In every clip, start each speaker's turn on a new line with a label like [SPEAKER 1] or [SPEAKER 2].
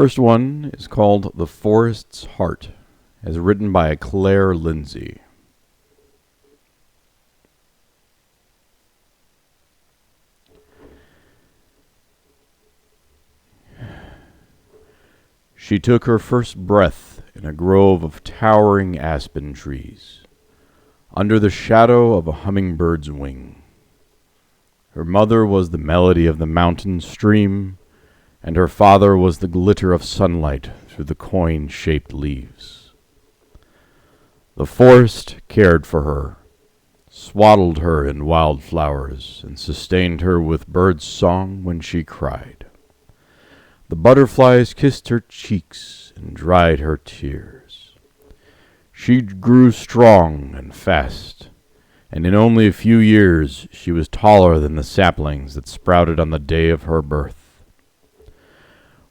[SPEAKER 1] First one is called The Forest's Heart, as written by Claire Lindsay. She took her first breath in a grove of towering aspen trees, under the shadow of a hummingbird's wing. Her mother was the melody of the mountain stream, and her father was the glitter of sunlight through the coin-shaped leaves. The forest cared for her, swaddled her in wild flowers, and sustained her with bird song when she cried. The butterflies kissed her cheeks and dried her tears. She grew strong and fast, and in only a few years she was taller than the saplings that sprouted on the day of her birth.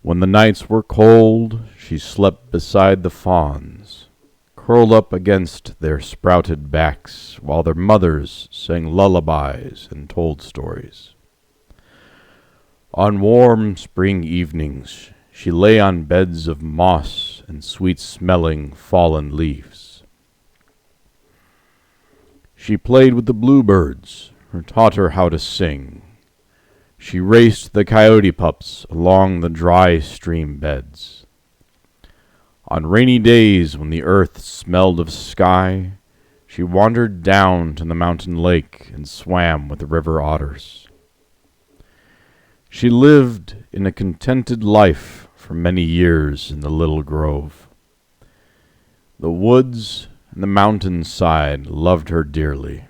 [SPEAKER 1] When the nights were cold, she slept beside the fawns, curled up against their sprouted backs, while their mothers sang lullabies and told stories. On warm spring evenings, she lay on beds of moss and sweet-smelling fallen leaves. She played with the bluebirds, who taught her how to sing. She raced the coyote pups along the dry stream beds. On rainy days when the earth smelled of sky, she wandered down to the mountain lake and swam with the river otters. She lived in a contented life for many years in the little grove. The woods and the mountainside loved her dearly.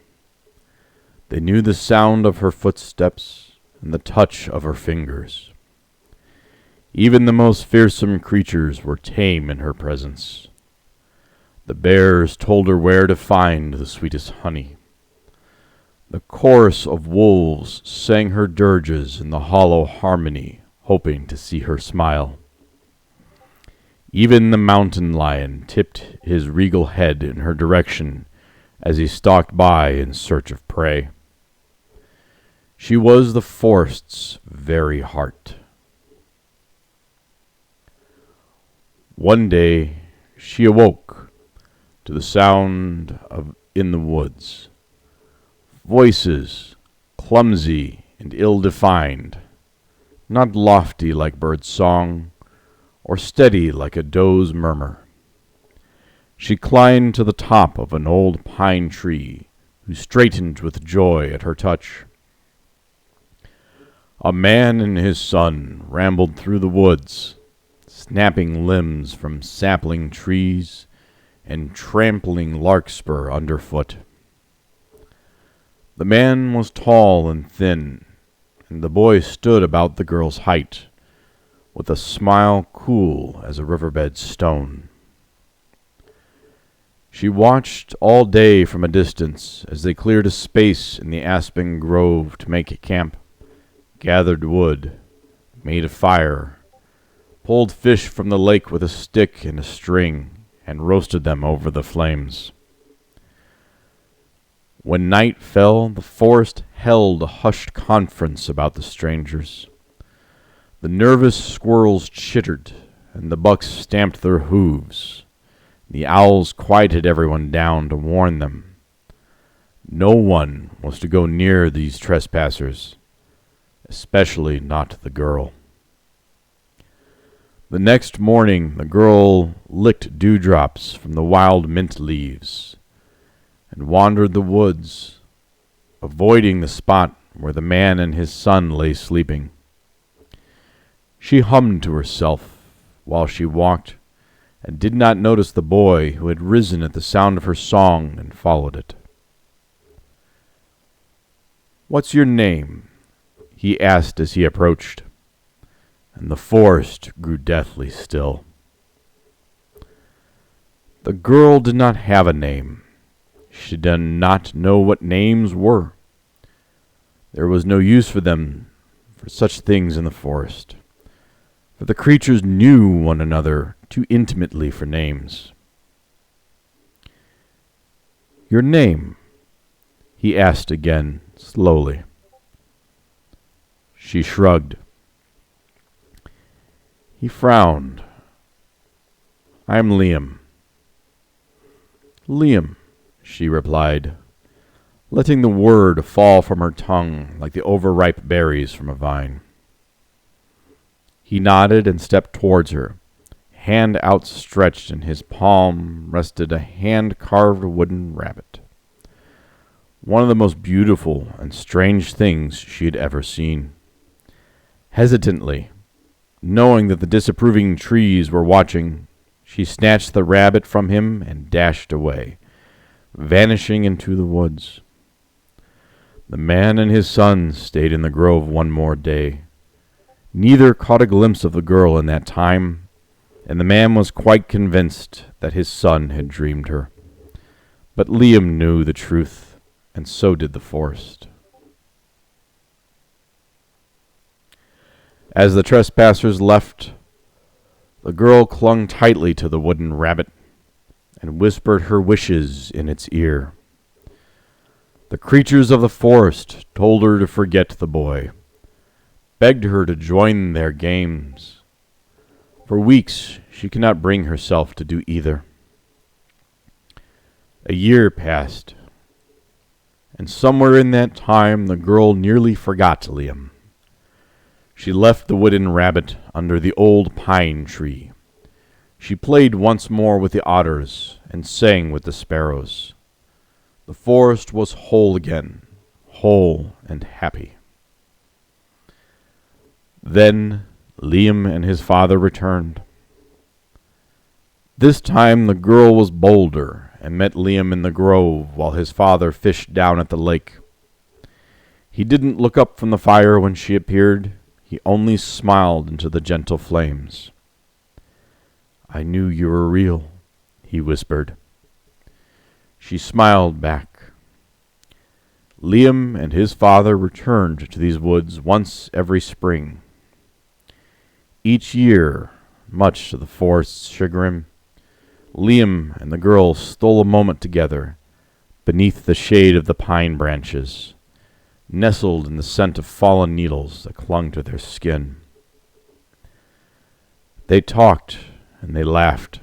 [SPEAKER 1] They knew the sound of her footsteps and the touch of her fingers. Even the most fearsome creatures were tame in her presence. The bears told her where to find the sweetest honey. The chorus of wolves sang her dirges in the hollow harmony, hoping to see her smile. Even the mountain lion tipped his regal head in her direction as he stalked by in search of prey. She was the forest's very heart. One day she awoke to the sound of in the woods. Voices, clumsy and ill-defined, not lofty like bird song, or steady like a doe's murmur. She climbed to the top of an old pine tree, who straightened with joy at her touch. A man and his son rambled through the woods, snapping limbs from sapling trees and trampling larkspur underfoot. The man was tall and thin, and the boy stood about the girl's height, with a smile cool as a riverbed stone. She watched all day from a distance as they cleared a space in the aspen grove to make a camp, gathered wood, made a fire, pulled fish from the lake with a stick and a string, and roasted them over the flames. When night fell, the forest held a hushed conference about the strangers. The nervous squirrels chittered, and the bucks stamped their hooves. The owls quieted everyone down to warn them. No one was to go near these trespassers, especially not the girl. The next morning, the girl licked dewdrops from the wild mint leaves and wandered the woods, avoiding the spot where the man and his son lay sleeping. She hummed to herself while she walked, and did not notice the boy who had risen at the sound of her song and followed it. "What's your name?" he asked as he approached, and the forest grew deathly still. The girl did not have a name. She did not know what names were. There was no use for them, for such things in the forest, for the creatures knew one another too intimately for names. "Your name?" he asked again, slowly. She shrugged. He frowned. "I am Liam." "Liam," she replied, letting the word fall from her tongue like the overripe berries from a vine. He nodded and stepped towards her. Hand outstretched, in his palm rested a hand-carved wooden rabbit, one of the most beautiful and strange things she had ever seen. Hesitantly, knowing that the disapproving trees were watching, she snatched the rabbit from him and dashed away, vanishing into the woods. The man and his son stayed in the grove one more day. Neither caught a glimpse of the girl in that time, and the man was quite convinced that his son had dreamed her. But Liam knew the truth, and so did the forest. As the trespassers left, the girl clung tightly to the wooden rabbit and whispered her wishes in its ear. The creatures of the forest told her to forget the boy, begged her to join their games. For weeks she could not bring herself to do either. A year passed, and somewhere in that time the girl nearly forgot Liam. She left the wooden rabbit under the old pine tree. She played once more with the otters and sang with the sparrows. The forest was whole again, whole and happy. Then Liam and his father returned. This time the girl was bolder and met Liam in the grove while his father fished down at the lake. He didn't look up from the fire when she appeared. He only smiled into the gentle flames. "I knew you were real," he whispered. She smiled back. Liam and his father returned to these woods once every spring. Each year, much to the forest's chagrin, Liam and the girl stole a moment together beneath the shade of the pine branches, nestled in the scent of fallen needles that clung to their skin. They talked and they laughed.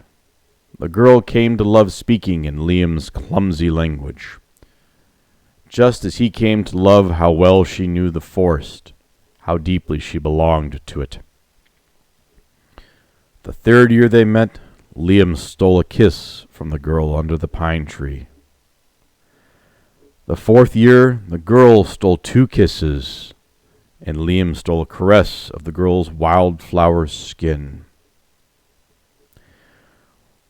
[SPEAKER 1] The girl came to love speaking in Liam's clumsy language, just as he came to love how well she knew the forest, how deeply she belonged to it. The third year they met, Liam stole a kiss from the girl under the pine tree. The fourth year, the girl stole 2 kisses, and Liam stole a caress of the girl's wildflower skin.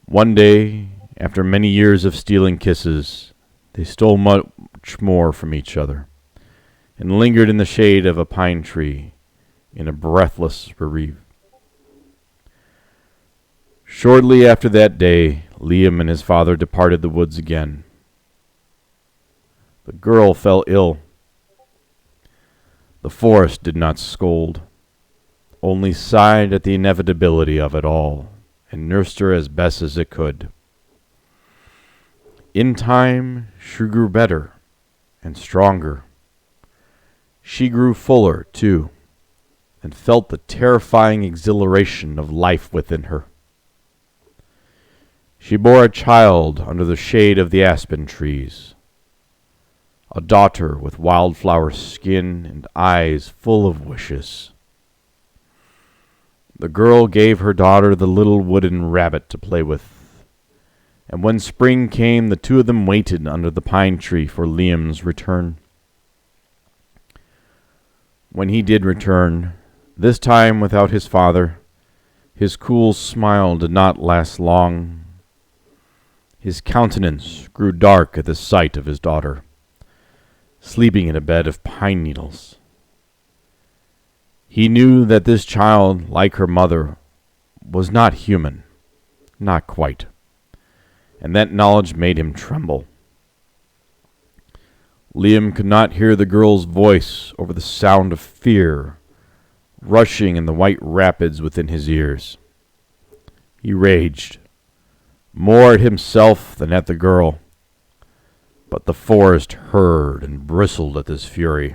[SPEAKER 1] One day, after many years of stealing kisses, they stole much more from each other, and lingered in the shade of a pine tree in a breathless bereave. Shortly after that day, Liam and his father departed the woods again. The girl fell ill. The forest did not scold, only sighed at the inevitability of it all, and nursed her as best as it could. In time, she grew better and stronger. She grew fuller, too, and felt the terrifying exhilaration of life within her. She bore a child under the shade of the aspen trees, a daughter with wildflower skin and eyes full of wishes. The girl gave her daughter the little wooden rabbit to play with, and when spring came, the 2 of them waited under the pine tree for Liam's return. When he did return, this time without his father, his cool smile did not last long. His countenance grew dark at the sight of his daughter, sleeping in a bed of pine needles. He knew that this child, like her mother, was not human, not quite, and that knowledge made him tremble. Liam could not hear the girl's voice over the sound of fear rushing in the white rapids within his ears. He raged, more at himself than at the girl, but the forest heard and bristled at this fury.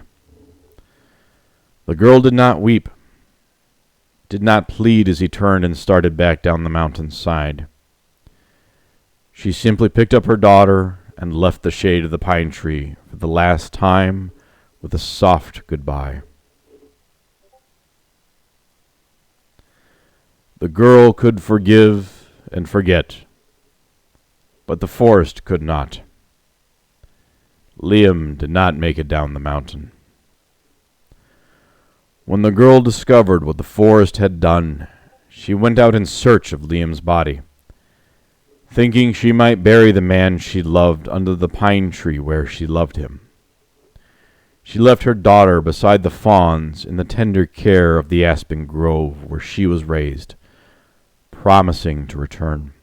[SPEAKER 1] The girl did not weep, did not plead as he turned and started back down the mountainside. She simply picked up her daughter and left the shade of the pine tree for the last time with a soft goodbye. The girl could forgive and forget, but the forest could not. Liam did not make it down the mountain. When the girl discovered what the forest had done, she went out in search of Liam's body, thinking she might bury the man she loved under the pine tree where she loved him. She left her daughter beside the fawns in the tender care of the aspen grove where she was raised, promising to return.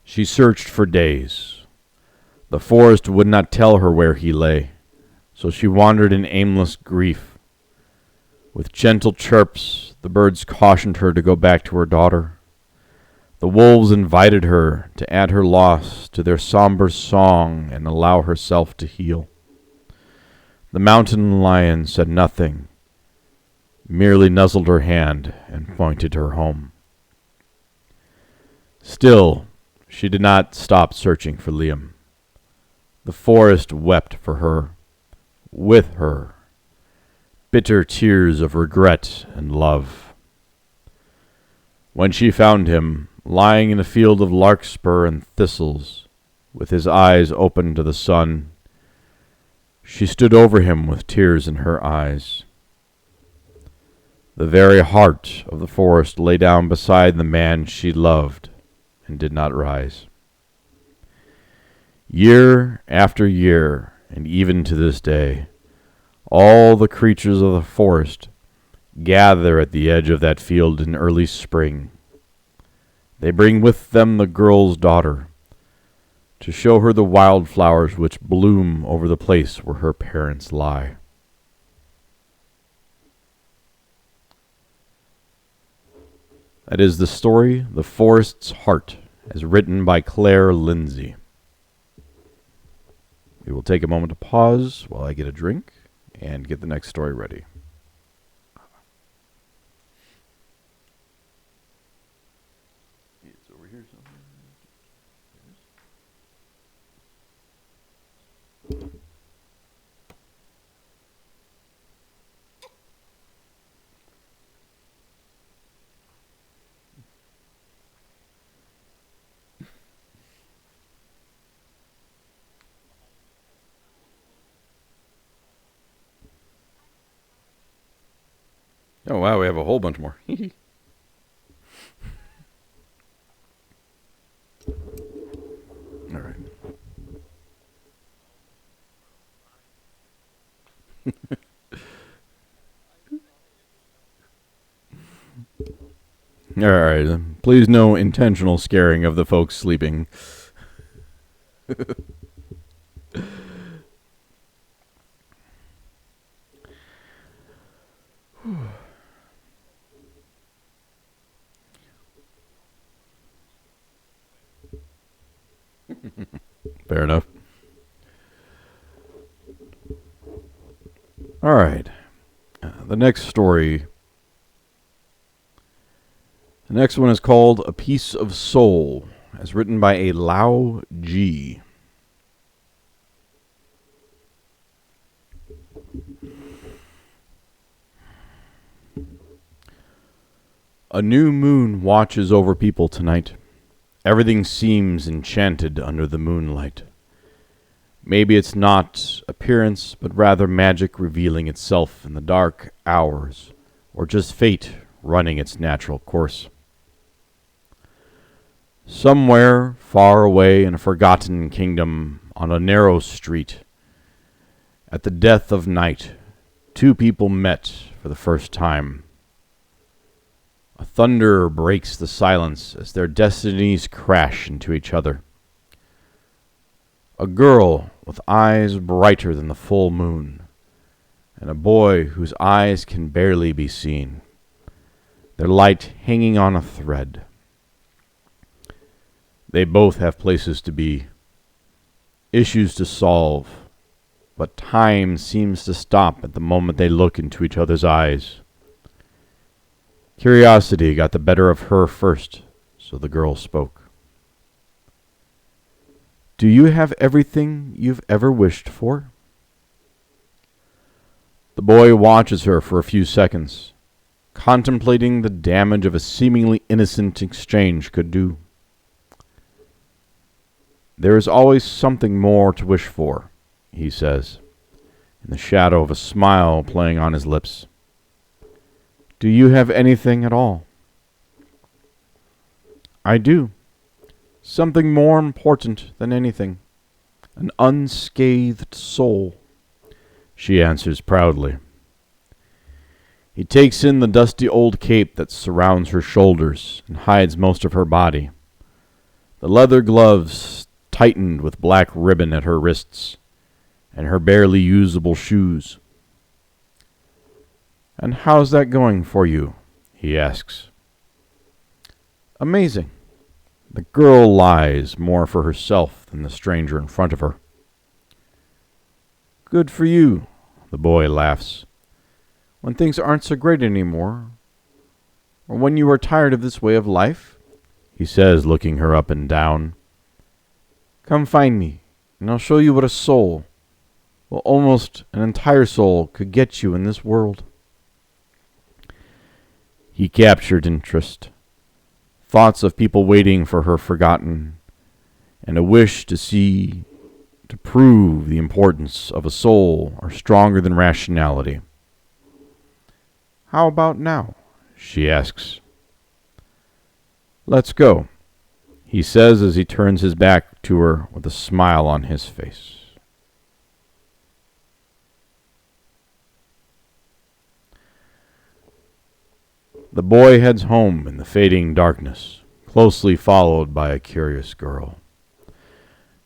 [SPEAKER 1] She searched for days. The forest would not tell her where he lay, so she wandered in aimless grief. With gentle chirps, the birds cautioned her to go back to her daughter. The wolves invited her to add her loss to their somber song and allow herself to heal. The mountain lion said nothing, merely nuzzled her hand and pointed her home. Still, she did not stop searching for Liam. The forest wept for her, with her, bitter tears of regret and love. When she found him, lying in a field of larkspur and thistles, with his eyes open to the sun, she stood over him with tears in her eyes. The very heart of the forest lay down beside the man she loved and did not rise. Year after year, and even to this day, all the creatures of the forest gather at the edge of that field in early spring. They bring with them the girl's daughter to show her the wildflowers which bloom over the place where her parents lie. That is the story, The Forest's Heart, as written by Claire Lindsay. We will take a moment to pause while I get a drink and get the next story ready. It's over here somewhere. Oh, wow, we have a whole bunch more. All right. All right. Please, no intentional scaring of the folks sleeping. Fair enough. All right. The next story. The next one is called A Piece of Soul, as written by a Lao G. A new moon watches over people tonight. Everything seems enchanted under the moonlight. Maybe it's not appearance, but rather magic revealing itself in the dark hours, or just fate running its natural course. Somewhere far away in a forgotten kingdom, on a narrow street, at the death of night, two people met for the first time. A thunder breaks the silence as their destinies crash into each other. A girl with eyes brighter than the full moon, and a boy whose eyes can barely be seen, their light hanging on a thread. They both have places to be, issues to solve, but time seems to stop at the moment they look into each other's eyes. Curiosity got the better of her first, so the girl spoke. Do you have everything you've ever wished for? The boy watches her for a few seconds, contemplating the damage of a seemingly innocent exchange could do. There is always something more to wish for, he says, in the shadow of a smile playing on his lips. Do you have anything at all? I do. Something more important than anything. An unscathed soul, she answers proudly. He takes in the dusty old cape that surrounds her shoulders and hides most of her body. The leather gloves tightened with black ribbon at her wrists, and her barely usable shoes. And how's that going for you? He asks. Amazing. The girl lies more for herself than the stranger in front of her. Good for you, the boy laughs. When things aren't so great anymore, or when you are tired of this way of life, he says, looking her up and down, come find me, and I'll show you what a soul, well, almost an entire soul, could get you in this world. He captured interest. Thoughts of people waiting for her forgotten, and a wish to prove the importance of a soul are stronger than rationality. How about now? She asks. Let's go, he says as he turns his back to her with a smile on his face. The boy heads home in the fading darkness, closely followed by a curious girl.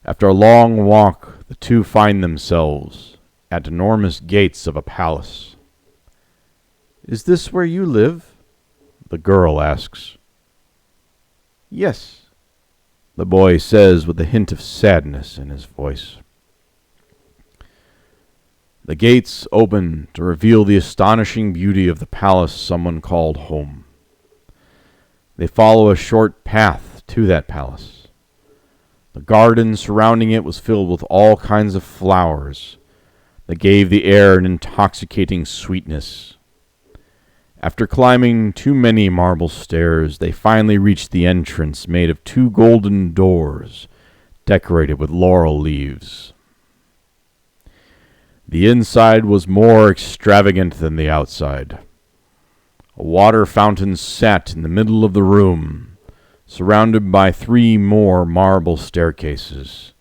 [SPEAKER 1] After a long walk, the two find themselves at enormous gates of a palace. Is this where you live? The girl asks. Yes, the boy says with a hint of sadness in his voice. The gates open to reveal the astonishing beauty of the palace someone called home. They follow a short path to that palace. The garden surrounding it was filled with all kinds of flowers that gave the air an intoxicating sweetness. After climbing too many marble stairs, they finally reached the entrance made of two golden doors decorated with laurel leaves. The inside was more extravagant than the outside. A water fountain sat in the middle of the room, surrounded by 3 more marble staircases.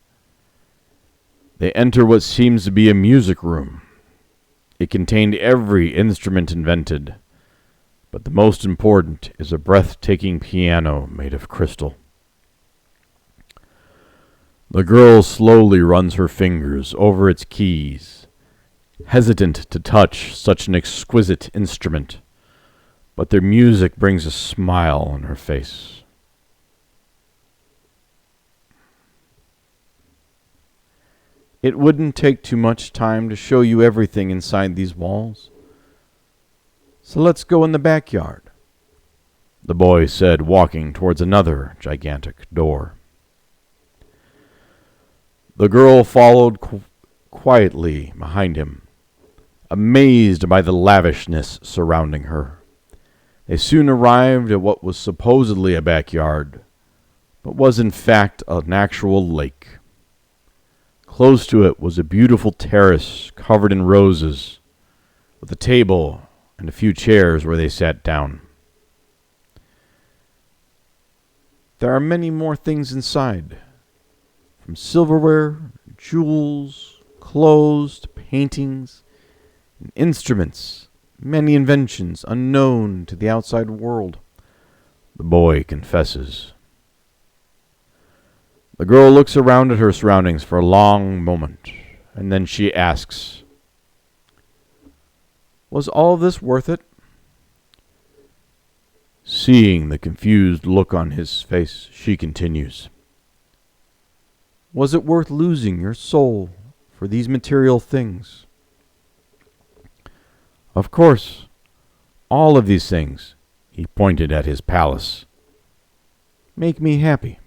[SPEAKER 1] They enter what seems to be a music room. It contained every instrument invented, but the most important is a breathtaking piano made of crystal. The girl slowly runs her fingers over its keys, hesitant to touch such an exquisite instrument, but their music brings a smile on her face. It wouldn't take too much time to show you everything inside these walls. So let's go in the backyard, the boy said, walking towards another gigantic door. The girl followed quietly behind him, amazed by the lavishness surrounding her. They soon arrived at what was supposedly a backyard, but was in fact an actual lake. Close to it was a beautiful terrace covered in roses, with a table and a few chairs where they sat down. There are many more things inside, from silverware, jewels, clothes, to paintings, and instruments, many inventions unknown to the outside world, the boy confesses. The girl looks around at her surroundings for a long moment, and then she asks, Was all of this worth it? Seeing the confused look on his face, she continues, Was it worth losing your soul for these material things? Of course, all of these things, He pointed at his palace. "Make me happy."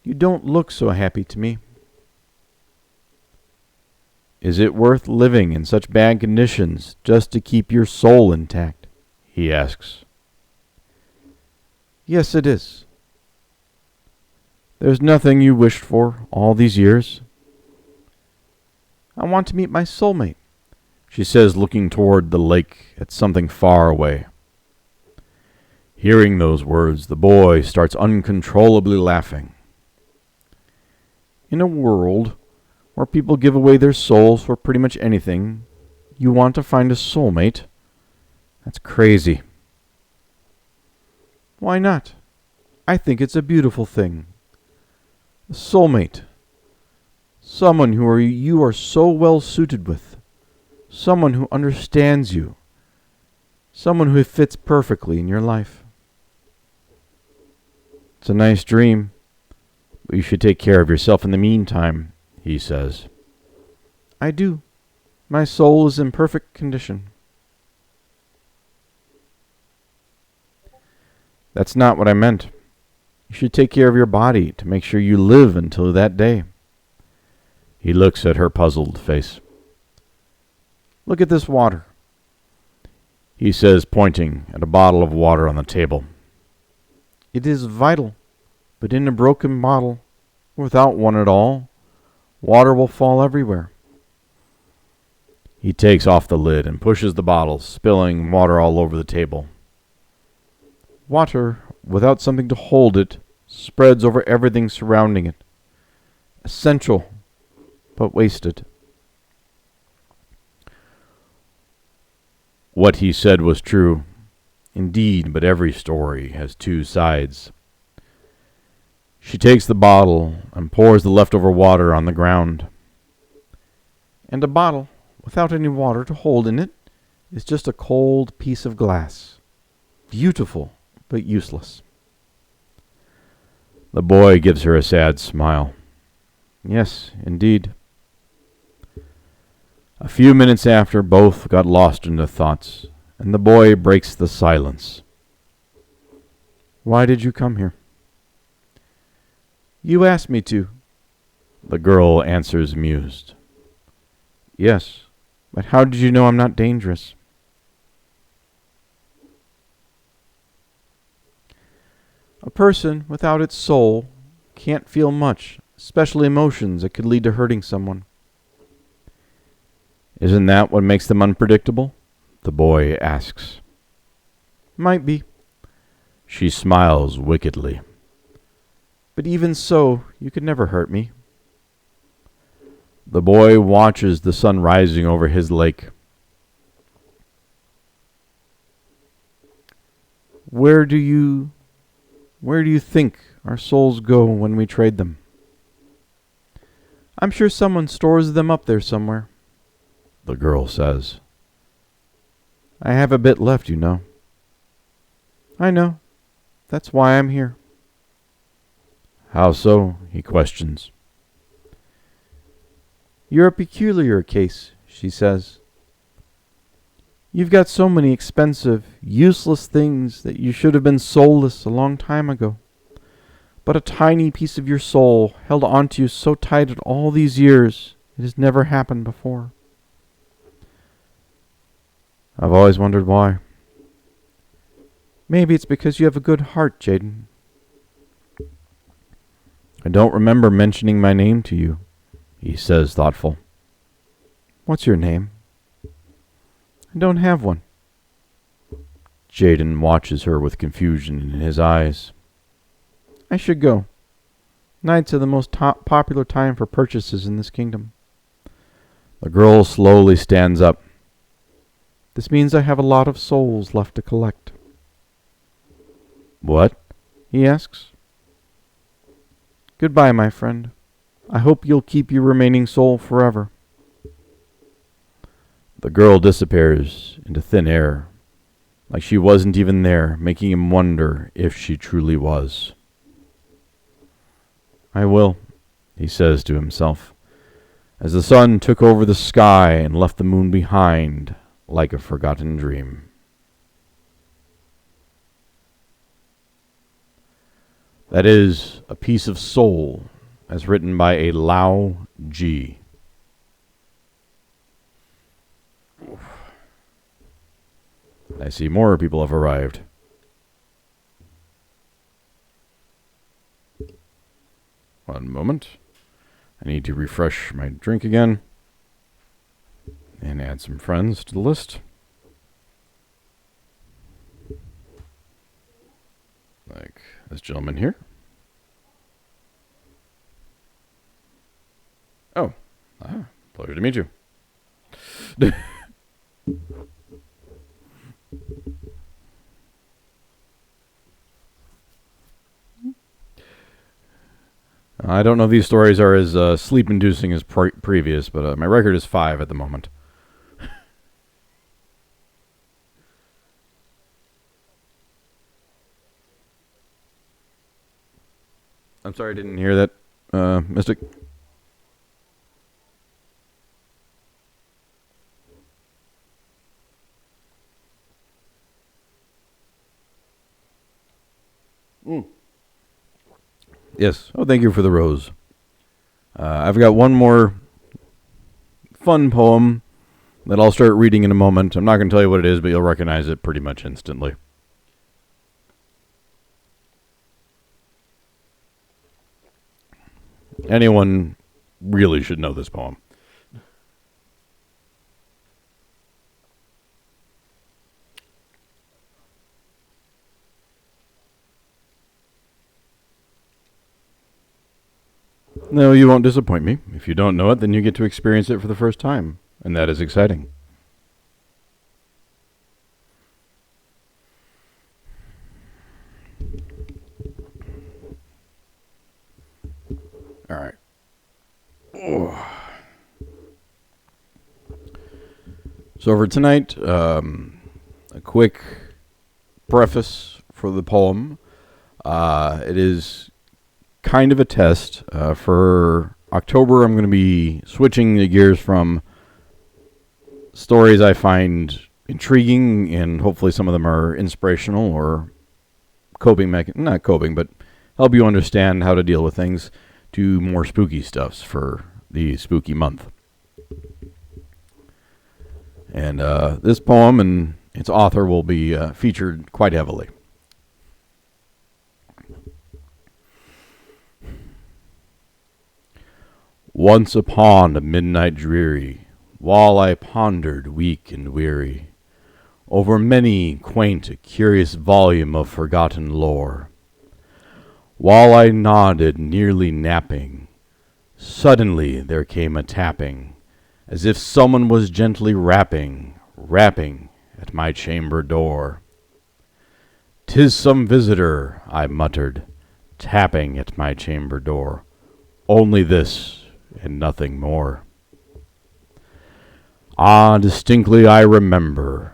[SPEAKER 1] "You don't look so happy to me." "Is it worth living in such bad conditions just to keep your soul intact?" he asks. "Yes, it is." "There's nothing you wished for all these years?" "I want to meet my soulmate," she says, looking toward the lake at something far away. Hearing those words, the boy starts uncontrollably laughing. In a world where people give away their souls for pretty much anything, you want to find a soulmate? That's crazy. "Why not? I think it's a beautiful thing. A soulmate. Someone you are so well suited with. Someone who understands you. Someone who fits perfectly in your life." "It's a nice dream, but you should take care of yourself in the meantime," he says. "I do. My soul is in perfect condition." "That's not what I meant. You should take care of your body to make sure you live until that day." He looks at her puzzled face. "Look at this water," he says, pointing at a bottle of water on the table. "It is vital, but in a broken bottle, without one at all, water will fall everywhere." He takes off the lid and pushes the bottle, spilling water all over the table. Water, without something to hold it, spreads over everything surrounding it. Essential, but wasted. What he said was true. Indeed, but every story has two sides. She takes the bottle and pours the leftover water on the ground. And a bottle, without any water to hold in it, is just a cold piece of glass. Beautiful, but useless. The boy gives her a sad smile. Yes, indeed. A few minutes after, both got lost in their thoughts, and the boy breaks the silence. "Why did you come here?" "You asked me to," the girl answers, mused. "Yes, but how did you know I'm not dangerous?" "A person without its soul can't feel much, especially emotions that could lead to hurting someone." "Isn't that what makes them unpredictable?" the boy asks. "Might be." She smiles wickedly. "But even so, you could never hurt me." The boy watches the sun rising over his lake. Where do you think our souls go when we trade them?" "I'm sure someone stores them up there somewhere," the girl says. "I have a bit left, you know." "I know. That's why I'm here." "How so?" he questions. "You're a peculiar case," she says. "You've got so many expensive, useless things that you should have been soulless a long time ago. But a tiny piece of your soul held onto you so tight at all these years, it has never happened before." "I've always wondered why." "Maybe it's because you have a good heart, Jaden." "I don't remember mentioning my name to you," he says, thoughtful. "What's your name?" "I don't have one." Jaden watches her with confusion in his eyes. "I should go. Nights are the most popular time for purchases in this kingdom." The girl slowly stands up. "This means I have a lot of souls left to collect." "What?" he asks. "Goodbye, my friend. I hope you'll keep your remaining soul forever." The girl disappears into thin air, like she wasn't even there, making him wonder if she truly was. "I will," he says to himself, as the sun took over the sky and left the moon behind like a forgotten dream. That is A Piece of Soul, as written by a Lao G. I see more people have arrived. One moment. I need to refresh my drink again and add some friends to the list. Like this gentleman here. Oh, pleasure to meet you. I don't know if these stories are as sleep-inducing as previous, but my record is 5 at the moment. I'm sorry, I didn't hear that, Mystic. Yes. Oh, thank you for the rose. I've got one more fun poem that I'll start reading in a moment. I'm not going to tell you what it is, but you'll recognize it pretty much instantly. Anyone really should know this poem. No, you won't disappoint me. If you don't know it, then you get to experience it for the first time, and that is exciting. All right. Oh. So for tonight, a quick preface for the poem. It is kind of a test. For October, I'm going to be switching the gears from stories I find intriguing, and hopefully some of them are inspirational or not coping, but help you understand how to deal with things, to more spooky stuffs for the spooky month. And this poem and its author will be featured quite heavily. Once upon a midnight dreary, while I pondered, weak and weary, over many quaint, curious volume of forgotten lore, while I nodded, nearly napping, suddenly there came a tapping, as if someone was gently rapping at my chamber door. "'Tis some visitor," I muttered, tapping at my chamber door. "Only this, and nothing more." Ah, distinctly I remember,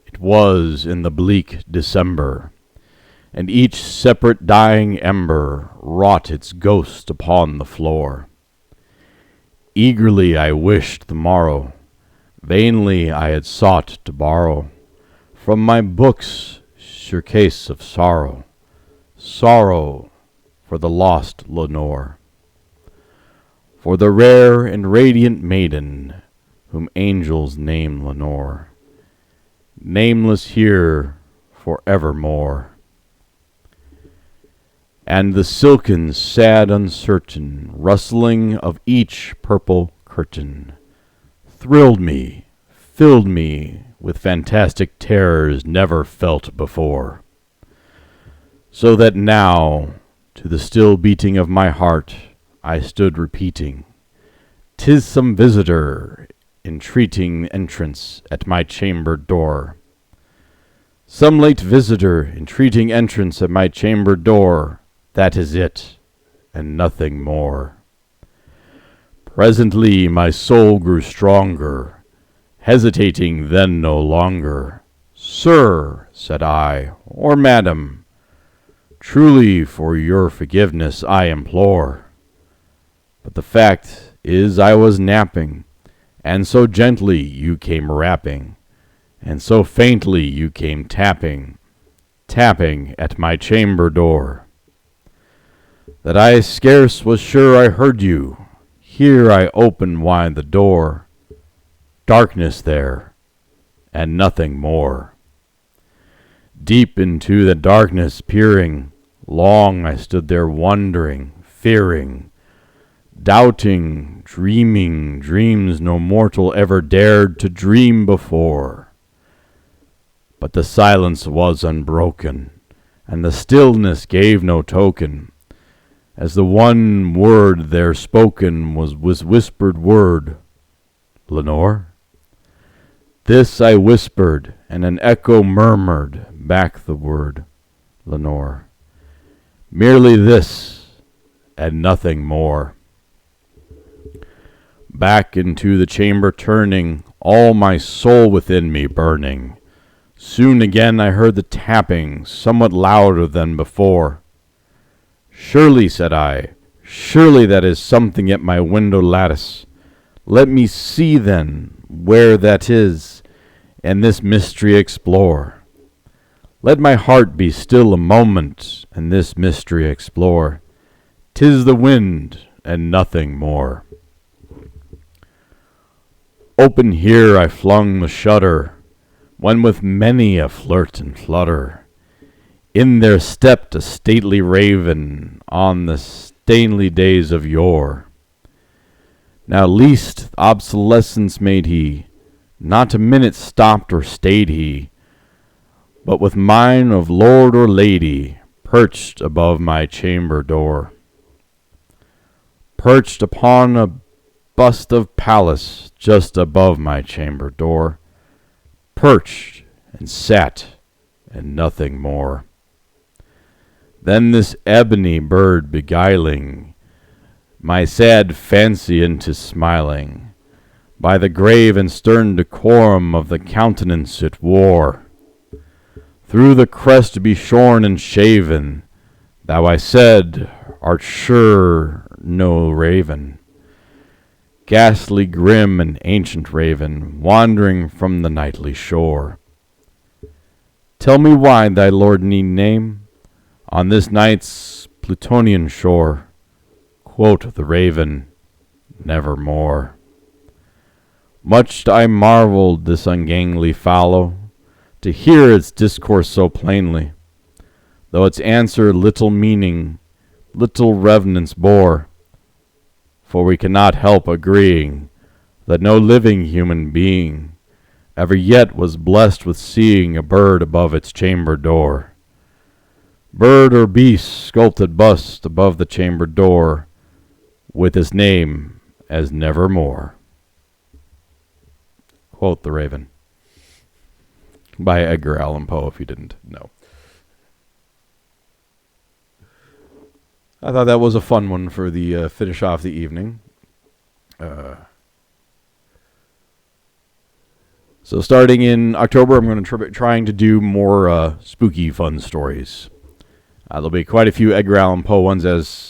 [SPEAKER 1] it was in the bleak December, and each separate dying ember wrought its ghost upon the floor. Eagerly I wished the morrow, vainly I had sought to borrow from my books sure case of sorrow, sorrow for the lost Lenore, for the rare and radiant maiden whom angels name Lenore, nameless here for evermore. And the silken, sad, uncertain rustling of each purple curtain thrilled me, filled me with fantastic terrors never felt before, so that now, to the still beating of my heart, I stood repeating, "'Tis some visitor entreating entrance at my chamber door. Some late visitor entreating entrance at my chamber door. That is it, and nothing more." Presently my soul grew stronger, hesitating then no longer. "Sir," said I, "or madam, truly for your forgiveness I implore. But the fact is I was napping, and so gently you came rapping, and so faintly you came tapping at my chamber door. that I scarce was sure I heard you. Here I open wide the door. Darkness there, and nothing more. Deep into the darkness peering, long I stood there wondering, fearing, doubting, dreaming dreams no mortal ever dared to dream before. But the silence was unbroken, and the stillness gave no token, as the one word there spoken was whispered word, Lenore? This I whispered, and an echo murmured back the word, Lenore. Merely this, and nothing more. Back into the chamber turning, all my soul within me burning. Soon again I heard the tapping, somewhat louder than before. Surely, said I, surely that is something at my window lattice. Let me see then where that is, and this mystery explore. Let my heart be still a moment, and this mystery explore. 'Tis the wind, and nothing more. Open here I flung the shutter, when with many a flirt and flutter, in there stepped a stately raven on the stately days of yore. Now least obsolescence made he, not a minute stopped or stayed he, but with mine of lord or lady perched above my chamber door. Perched upon a bust of Pallas just above my chamber door, perched and sat and nothing more. Then this ebony bird beguiling my sad fancy into smiling, by the grave and stern decorum of the countenance it wore, through the crest to be shorn and shaven, thou I said art sure no raven, ghastly grim and ancient raven, wandering from the nightly shore. Tell me why thy lord need name on this night's Plutonian shore. Quoth the raven, nevermore. Much I marveled this ungainly fallow, to hear its discourse so plainly, though its answer little meaning, little reverence bore. For we cannot help agreeing that no living human being ever yet was blessed with seeing a bird above its chamber door. Bird or beast sculpted bust above the chamber door, with his name as nevermore. Quoth the Raven, by Edgar Allan Poe, if you didn't know. I thought that was a fun one for the finish off the evening. So starting in October, I'm going to trying to do more spooky fun stories. There'll be quite a few Edgar Allan Poe ones, as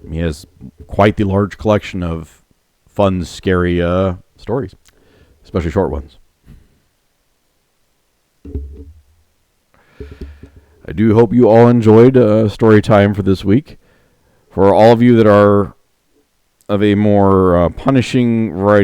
[SPEAKER 1] he has quite the large collection of fun, scary stories, especially short ones. I do hope you all enjoyed story time for this week. For all of you that are of a more punishing variety